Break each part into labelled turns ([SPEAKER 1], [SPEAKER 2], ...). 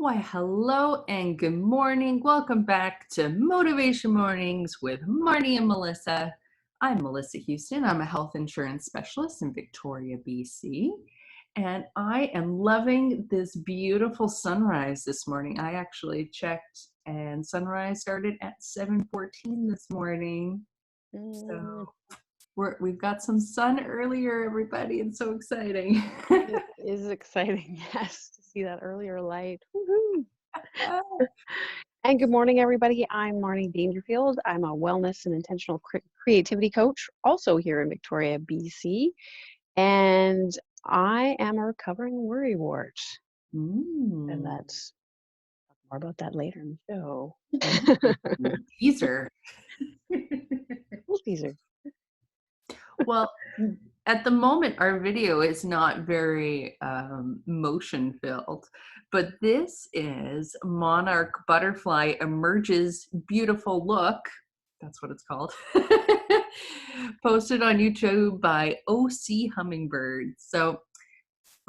[SPEAKER 1] Why, hello and good morning. Welcome back to Motivation Mornings with Marnie and Melissa. I'm Melissa Houston. I'm a health insurance specialist in Victoria, BC. And I am loving this beautiful sunrise this morning. I actually checked and sunrise started at 7:14 this morning. So we've got some sun earlier, everybody. It's so exciting.
[SPEAKER 2] It is exciting, yes, to see that earlier light. Woohoo! And good morning, everybody. I'm Marnie Dangerfield. I'm a wellness and intentional creativity coach, also here in Victoria, BC. And I am a recovering worrywart. And that's more about that later in the show.
[SPEAKER 1] Teaser.
[SPEAKER 2] Little teaser.
[SPEAKER 1] Well, at the moment, our video is not very motion filled, but this is Monarch Butterfly Emerges Beautiful Look. That's what it's called. Posted on YouTube by OC Hummingbird. So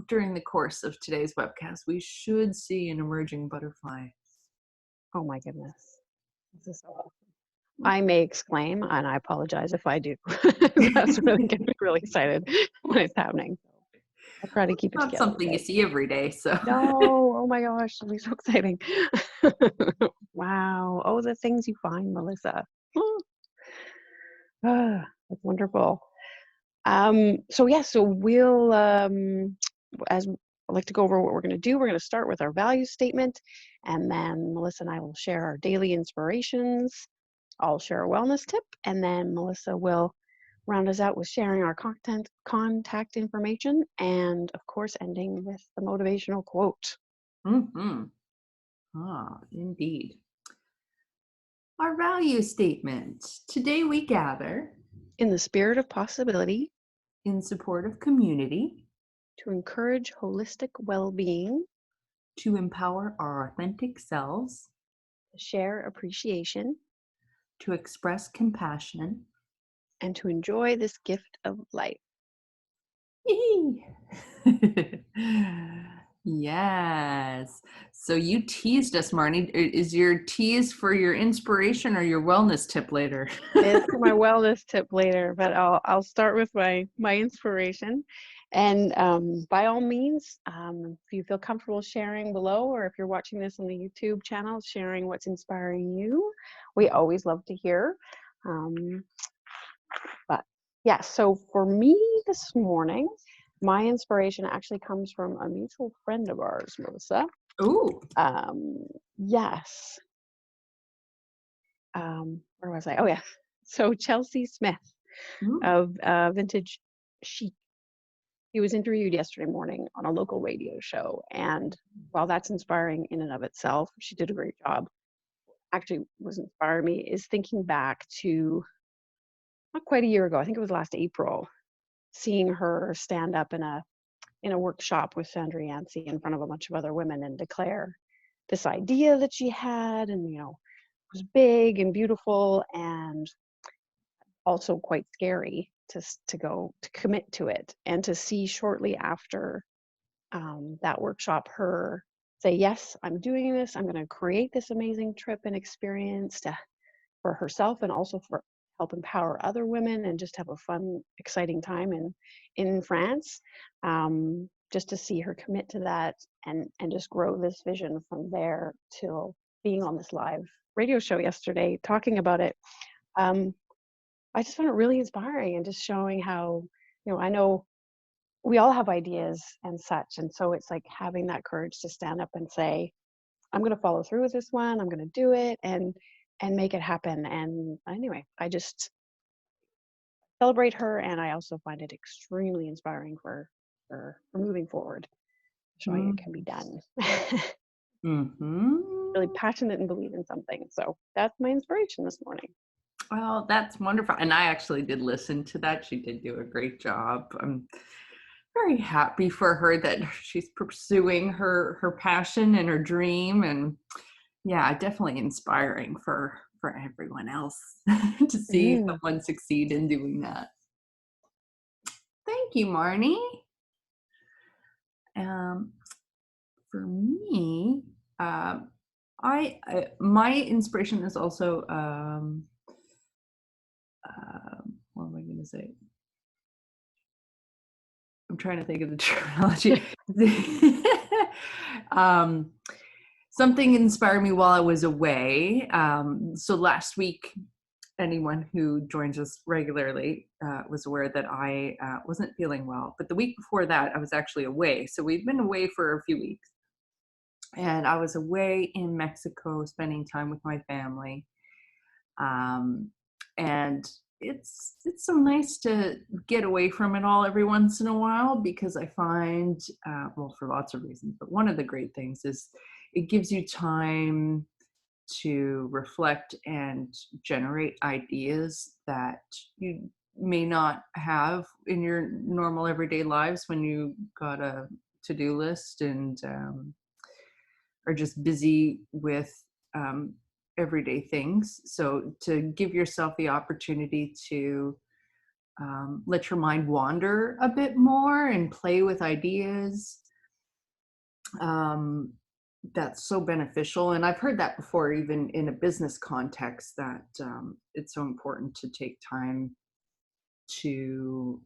[SPEAKER 1] during the course of today's webcast, we should see an emerging butterfly.
[SPEAKER 2] Oh my goodness. This is so awesome. I may exclaim, and I apologize if I do. That's really getting me really excited when it's happening. I'll try to keep it
[SPEAKER 1] Not
[SPEAKER 2] together.
[SPEAKER 1] something you see every day, so.
[SPEAKER 2] No, oh my gosh, it'll be so exciting. Wow. Oh, the things you find, Melissa. Ah, that's wonderful. So we'll, as I like to go over what we're going to do, we're going to start with our value statement, and then Melissa and I will share our daily inspirations. I'll share a wellness tip, and then Melissa will round us out with sharing our contact information, and of course, ending with the motivational quote.
[SPEAKER 1] Indeed. Our value statement. Today we gather
[SPEAKER 2] in the spirit of possibility,
[SPEAKER 1] in support of community,
[SPEAKER 2] to encourage holistic well-being,
[SPEAKER 1] to empower our authentic selves,
[SPEAKER 2] to share appreciation,
[SPEAKER 1] to express compassion,
[SPEAKER 2] and to enjoy this gift of life.
[SPEAKER 1] Yes. So you teased us, Marnie. Is your tease for your inspiration or your wellness tip later?
[SPEAKER 2] It's for my wellness tip later, but I'll start with my inspiration. And by all means, if you feel comfortable sharing below, or if you're watching this on the YouTube channel, sharing what's inspiring you, we always love to hear. But yeah, so for me this morning, my inspiration actually comes from a mutual friend of ours, Melissa.
[SPEAKER 1] Ooh.
[SPEAKER 2] Yes. Where was I? Oh yeah. So Chelsea Smith of Vintage Chic. He was interviewed yesterday morning on a local radio show, and while that's inspiring in and of itself, she did a great job. Actually, was inspiring me is thinking back to not quite a year ago. I think it was last April, seeing her stand up in a workshop with Sandra Yancey in front of a bunch of other women and declare this idea that she had, and it was big and beautiful and also quite scary to go to commit to it, and to see shortly after that workshop her say, yes, I'm doing this, I'm going to create this amazing trip and experience for herself, and also for help empower other women, and just have a fun, exciting time in France. Just to see her commit to that, and just grow this vision from there till being on this live radio show yesterday talking about it. I just found it really inspiring, and just showing how, I know we all have ideas and such, and so it's like having that courage to stand up and say, I'm going to follow through with this one, I'm going to do it, and make it happen. And anyway, I just celebrate her, and I also find it extremely inspiring for moving forward, showing it can be done. Really passionate and believe in something. So that's my inspiration this morning.
[SPEAKER 1] Well, that's wonderful. And I actually did listen to that. She did do a great job. I'm very happy for her that she's pursuing her passion and her dream. And yeah, definitely inspiring for everyone else to see someone succeed in doing that. Thank you, Marnie. For me, My inspiration is also what am I going to say? I'm trying to think of the terminology. um, Something inspired me while I was away. So last week, anyone who joins us regularly was aware that I wasn't feeling well. But the week before that, I was actually away. So we've been away for a few weeks. And I was away in Mexico spending time with my family. And it's so nice to get away from it all every once in a while, because I find, well, for lots of reasons, but one of the great things is it gives you time to reflect and generate ideas that you may not have in your normal everyday lives when you got a to-do list and are just busy with um, everyday things. So to give yourself the opportunity to let your mind wander a bit more and play with ideas, that's so beneficial. And I've heard that before, even in a business context, that it's so important to take time to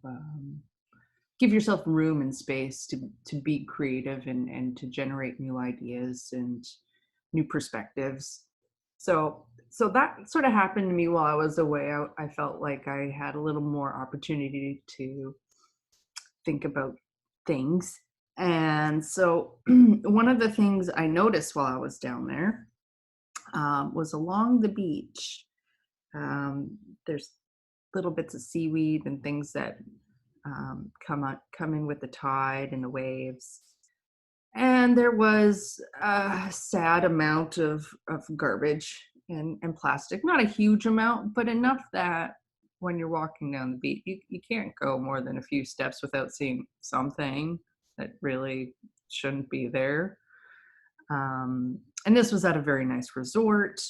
[SPEAKER 1] give yourself room and space to be creative and to generate new ideas and new perspectives. So that sort of happened to me while I was away. I felt like I had a little more opportunity to think about things. And so one of the things I noticed while I was down there was along the beach. There's little bits of seaweed and things that come in with the tide and the waves. And there was a sad amount of garbage and plastic, not a huge amount, but enough that when you're walking down the beach, you can't go more than a few steps without seeing something that really shouldn't be there. And this was at a very nice resort.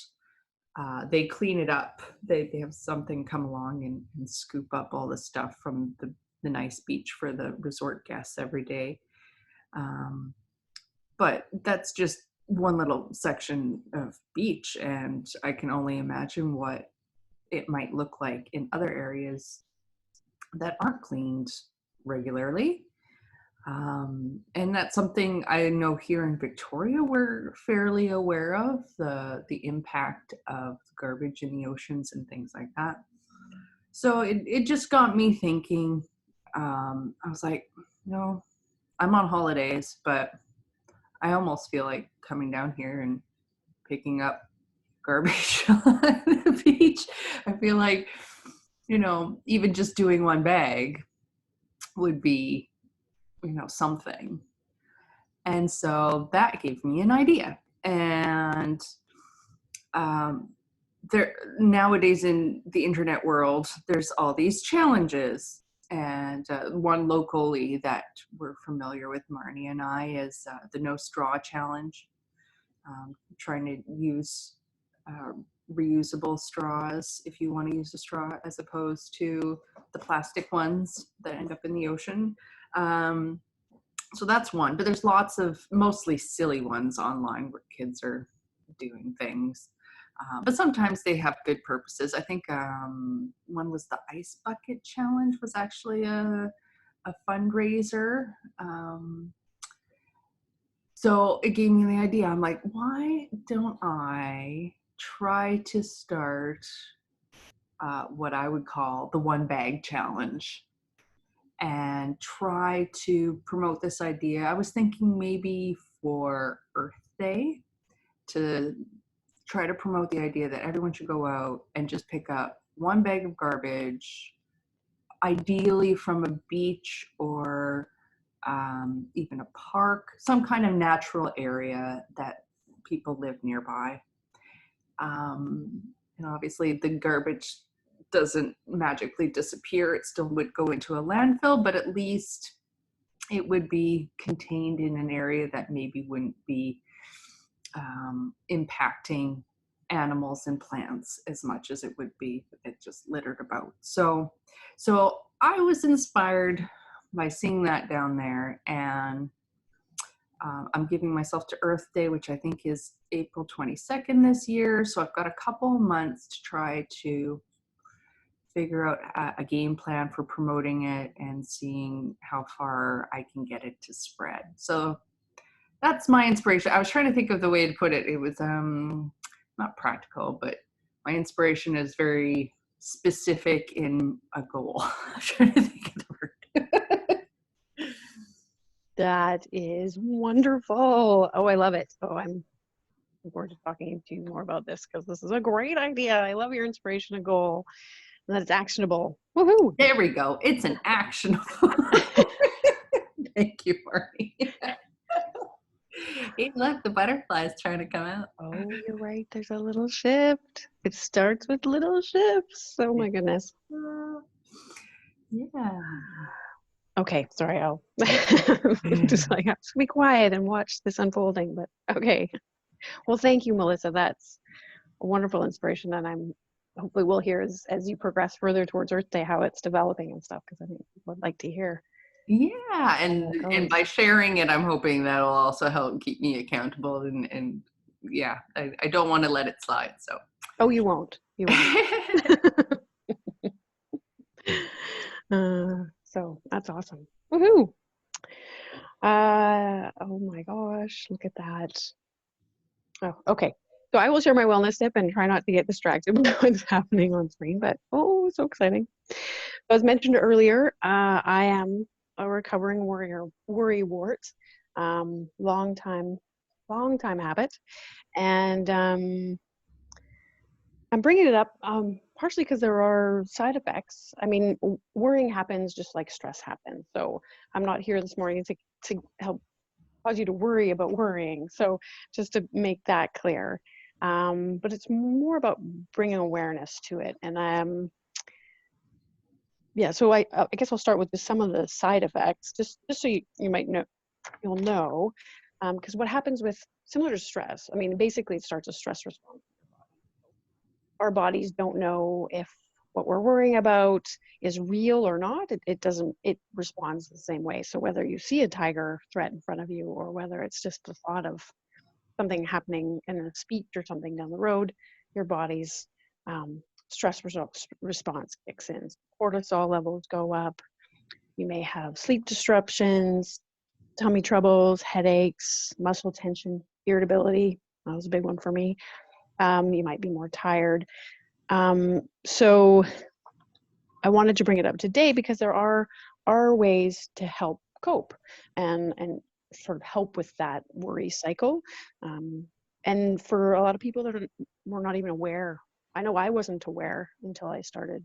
[SPEAKER 1] They clean it up. They have something come along and scoop up all the stuff from the nice beach for the resort guests every day. But that's just one little section of beach, and I can only imagine what it might look like in other areas that aren't cleaned regularly. And that's something I know here in Victoria we're fairly aware of, the impact of garbage in the oceans and things like that. So it just got me thinking. I was like, no, I'm on holidays, but I almost feel like coming down here and picking up garbage on the beach. I feel like, even just doing one bag would be, something. And so that gave me an idea. And there nowadays in the internet world, there's all these challenges. And one locally that we're familiar with, Marnie and I, is the No Straw Challenge. Trying to use reusable straws if you want to use a straw, as opposed to the plastic ones that end up in the ocean. So that's one, but there's lots of mostly silly ones online where kids are doing things. But sometimes they have good purposes. I think one was the Ice Bucket Challenge, was actually a fundraiser. So it gave me the idea. I'm like, why don't I try to start what I would call the one bag challenge and try to promote this idea? I was thinking maybe for Earth Day to try to promote the idea that everyone should go out and just pick up one bag of garbage, ideally from a beach or even a park, some kind of natural area that people live nearby. Obviously the garbage doesn't magically disappear. It still would go into a landfill, but at least it would be contained in an area that maybe wouldn't be impacting animals and plants as much as it would be if it just littered about. So I was inspired by seeing that down there, and I'm giving myself to Earth Day, which I think is April 22nd this year. So I've got a couple of months to try to figure out a game plan for promoting it and seeing how far I can get it to spread. So that's my inspiration. I was trying to think of the way to put it. It was not practical, but my inspiration is very specific in a goal. I'm trying to think of the word.
[SPEAKER 2] That is wonderful. Oh, I love it. Oh, I'm looking forward to talking to you more about this because this is a great idea. I love your inspiration and goal, and that it's actionable. Woohoo!
[SPEAKER 1] There we go. It's an actionable. Thank you, Marnie. Hey, look, the butterfly's trying to come out.
[SPEAKER 2] Oh, you're right. There's a little shift. It starts with little shifts. Oh my goodness.
[SPEAKER 1] Yeah.
[SPEAKER 2] Okay, sorry. I'll just like have to be quiet and watch this unfolding. But okay. Well, thank you, Melissa. That's a wonderful inspiration, and I'm hopefully we'll hear as you progress further towards Earth Day how it's developing and stuff, because I think people would like to hear.
[SPEAKER 1] Yeah, and by sharing it, I'm hoping that'll also help keep me accountable and yeah, I don't want to let it slide. So.
[SPEAKER 2] Oh, you won't. You won't. So that's awesome. Woohoo! Oh my gosh, look at that. Oh, okay. So I will share my wellness tip and try not to get distracted by what's happening on screen, but oh, so exciting. As mentioned earlier, I am a recovering worrywart, long time habit. And I'm bringing it up partially because there are side effects. I mean, worrying happens just like stress happens. So I'm not here this morning to help cause you to worry about worrying. So just to make that clear. But it's more about bringing awareness to it. And yeah, so I guess I'll start with just some of the side effects, just so you might know, you'll know, because what happens with similar to stress, I mean, basically it starts a stress response. Our bodies don't know if what we're worrying about is real or not. It responds the same way. So whether you see a tiger threat in front of you or whether it's just the thought of something happening in a speech or something down the road, your body's stress response kicks in. Cortisol levels go up. You may have sleep disruptions, tummy troubles, headaches, muscle tension, irritability. That was a big one for me. You might be more tired. So I wanted to bring it up today because there are ways to help cope and sort of help with that worry cycle. And for a lot of people that were not even aware, I know I wasn't aware until I started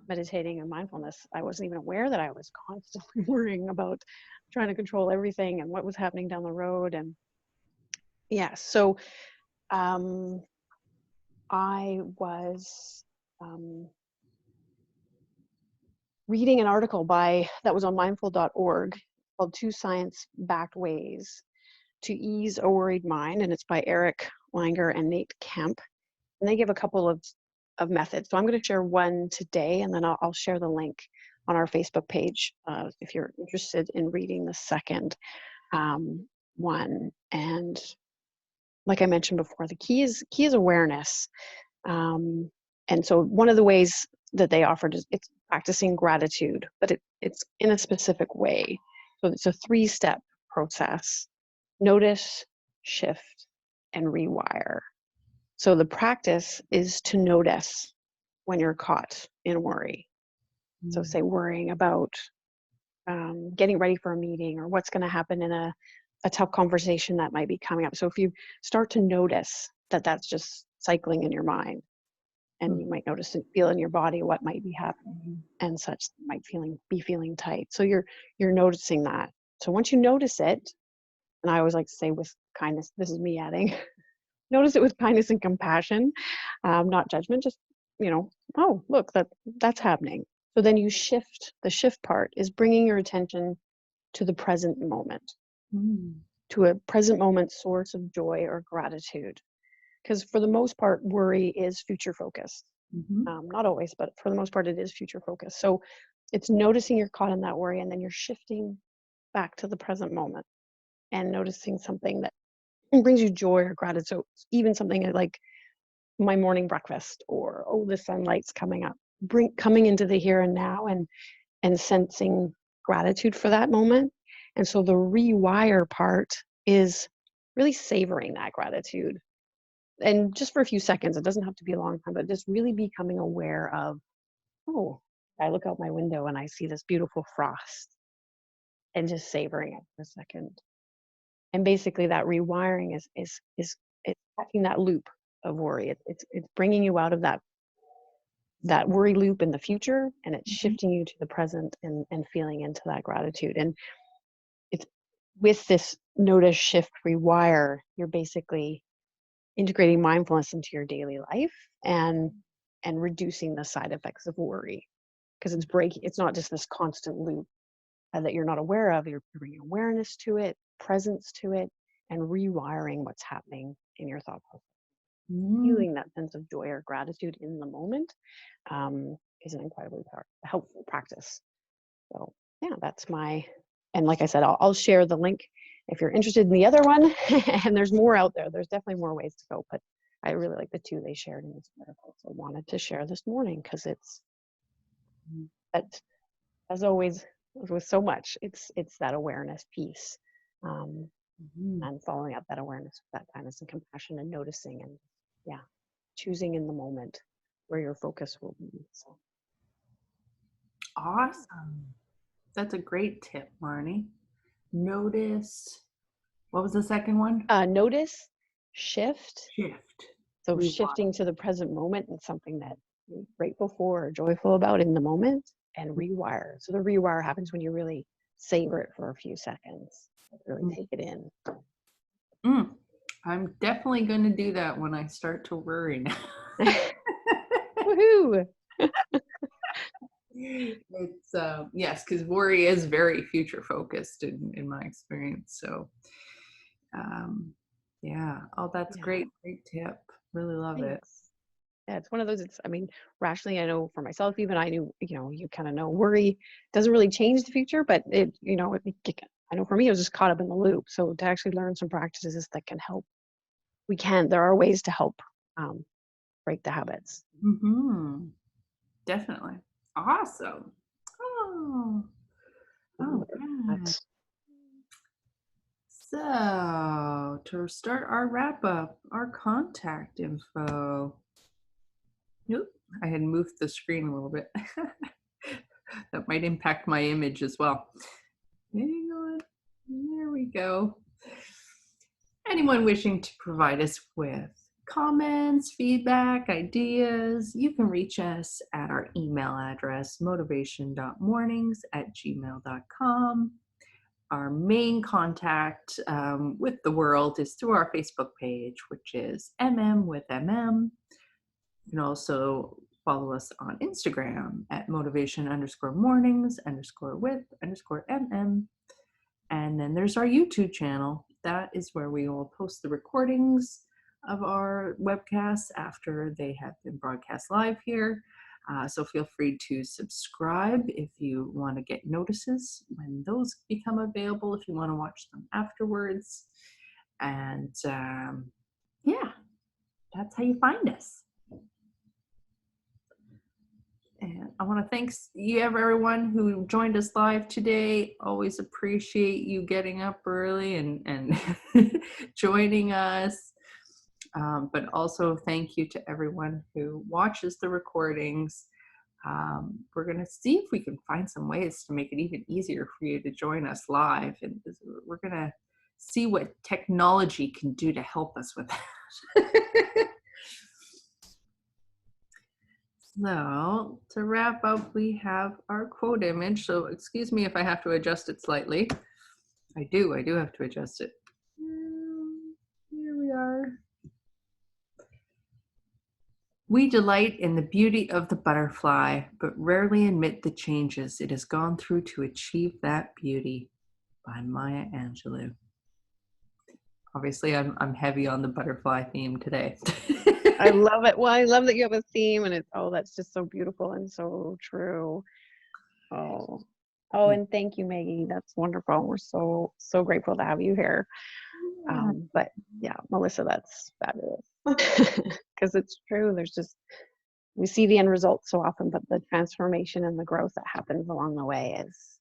[SPEAKER 2] meditating and mindfulness. I wasn't even aware that I was constantly worrying about trying to control everything and what was happening down the road. And yeah, so I was reading an article that was on mindful.org called 2 Science-Backed Ways to Ease a Worried Mind, and it's by Eric Langer and Nate Kemp. And they give a couple of methods. So I'm going to share one today, and then I'll share the link on our Facebook page if you're interested in reading the second one. And like I mentioned before, the key is awareness. And so one of the ways that they offered is it's practicing gratitude, but it's in a specific way. So it's a 3-step process: notice, shift, and rewire. So the practice is to notice when you're caught in worry. So say worrying about getting ready for a meeting or what's going to happen in a tough conversation that might be coming up. So if you start to notice that that's just cycling in your mind, and you might notice and feel in your body what might be happening and such, might be feeling tight. So you're noticing that. So once you notice it, and I always like to say with kindness, this is me adding, notice it with kindness and compassion, not judgment, just, oh, look, that's happening. So then you shift. The shift part is bringing your attention to the present moment, to a present moment source of joy or gratitude. Because for the most part, worry is future focused. Not always, but for the most part, it is future focused. So it's noticing you're caught in that worry, and then you're shifting back to the present moment. and noticing something that brings you joy or gratitude. So even something like my morning breakfast, or the sunlight's coming up, coming into the here and now, and sensing gratitude for that moment. And so the rewire part is really savoring that gratitude. And just for a few seconds, it doesn't have to be a long time, but just really becoming aware of, oh, I look out my window and I see this beautiful frost, and just savoring it for a second. And basically that rewiring is it's cutting that loop of worry. It's bringing you out of that worry loop in the future, and it's shifting you to the present, and feeling into that gratitude. And it's with this notice, shift, rewire, you're basically integrating mindfulness into your daily life, and reducing the side effects of worry, because it's not just this constant loop that you're not aware of. You're bringing awareness to it, presence to it, and rewiring what's happening in your thought process. Feeling that sense of joy or gratitude in the moment is an incredibly helpful practice. So yeah, that's and like I said, I'll share the link if you're interested in the other one. And there's more out there. There's definitely more ways to go, but I really like the two they shared in this article. So I wanted to share this morning, because but as always with so much, it's that awareness piece, and following up that awareness with that kindness and compassion, and noticing, and choosing in the moment where your focus will be. So
[SPEAKER 1] awesome. That's a great tip, Marnie. Notice. What was the second one?
[SPEAKER 2] Notice, shift. So
[SPEAKER 1] Rewire.
[SPEAKER 2] shifting to the present moment and something that you're grateful for or joyful about in the moment, and rewire. So the rewire happens when you really savor it for a few seconds, really take it in.
[SPEAKER 1] I'm definitely going to do that when I start to worry now.
[SPEAKER 2] Woohoo!
[SPEAKER 1] It's yes, because worry is very future focused in my experience. So that's great tip. Really love it.
[SPEAKER 2] Yeah, it's one of those, rationally, I know for myself, even I knew, you kind of know worry doesn't really change the future, but I know for me, I was just caught up in the loop. So to actually learn some practices that can help, there are ways to help break the habits.
[SPEAKER 1] Definitely. Awesome. Right. So to start our wrap up, our contact info. Nope, I had moved the screen a little bit. That might impact my image as well. Hang on. There we go. Anyone wishing to provide us with comments, feedback, ideas, you can reach us at our email address, motivation.mornings@gmail.com. Our main contact with the world is through our Facebook page, which is MM with MM. You can also follow us on Instagram at motivation_mornings_with_MM. And then there's our YouTube channel. That is where we will post the recordings of our webcasts after they have been broadcast live here. So feel free to subscribe if you want to get notices when those become available, if you want to watch them afterwards. And that's how you find us. And I want to thank everyone who joined us live today. Always appreciate you getting up early and joining us. But also thank you to everyone who watches the recordings. We're going to see if we can find some ways to make it even easier for you to join us live. And we're going to see what technology can do to help us with that. So to wrap up, we have our quote image. So excuse me if I have to adjust it slightly. I do have to adjust it. Here we are. We delight in the beauty of the butterfly, but rarely admit the changes it has gone through to achieve that beauty. By Maya Angelou. Obviously, I'm heavy on the butterfly theme today.
[SPEAKER 2] I love it. Well, I love that you have a theme, and that's just so beautiful and so true. Oh, Oh, and thank you, Maggie. That's wonderful. We're so grateful to have you here.
[SPEAKER 1] Yeah.
[SPEAKER 2] But yeah, Melissa, that's fabulous. Because it's true. There's just, we see the end result so often, but the transformation and the growth that happens along the way is,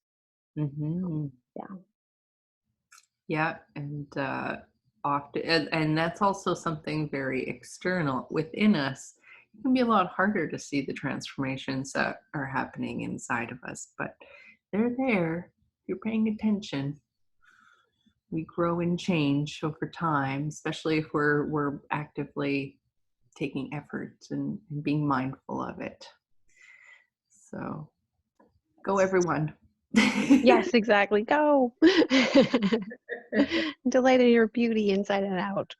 [SPEAKER 2] yeah.
[SPEAKER 1] Yeah, and often, and that's also something very external within us. It can be a lot harder to see the transformations that are happening inside of us, but they're there. If you're paying attention, we grow and change over time, especially if we're actively taking efforts and being mindful of it. So go everyone.
[SPEAKER 2] Yes, exactly. Go. Delight in your beauty inside and out.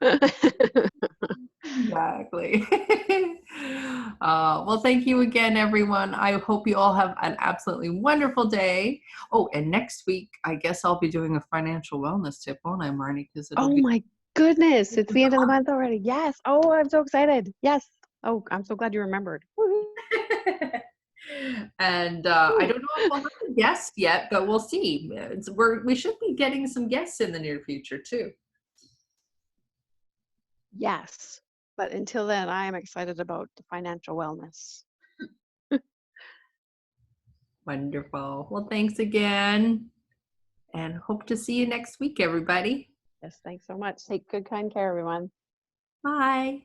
[SPEAKER 1] Exactly. Well, thank you again, everyone. I hope you all have an absolutely wonderful day. Oh, and next week, I guess I'll be doing a financial wellness tip, won't I, Marnie? Because it'll
[SPEAKER 2] Oh
[SPEAKER 1] be
[SPEAKER 2] my goodness, it's the end of the month already. Yes. Oh, I'm so excited. Yes. Oh, I'm so glad you remembered.
[SPEAKER 1] And I don't know if we'll have a guest yet, but we'll see. We should be getting some guests in the near future too.
[SPEAKER 2] Yes. But until then, I am excited about the financial wellness.
[SPEAKER 1] Wonderful. Well, thanks again, and hope to see you next week, everybody.
[SPEAKER 2] Yes, thanks so much. Take good, kind care, everyone.
[SPEAKER 1] Bye.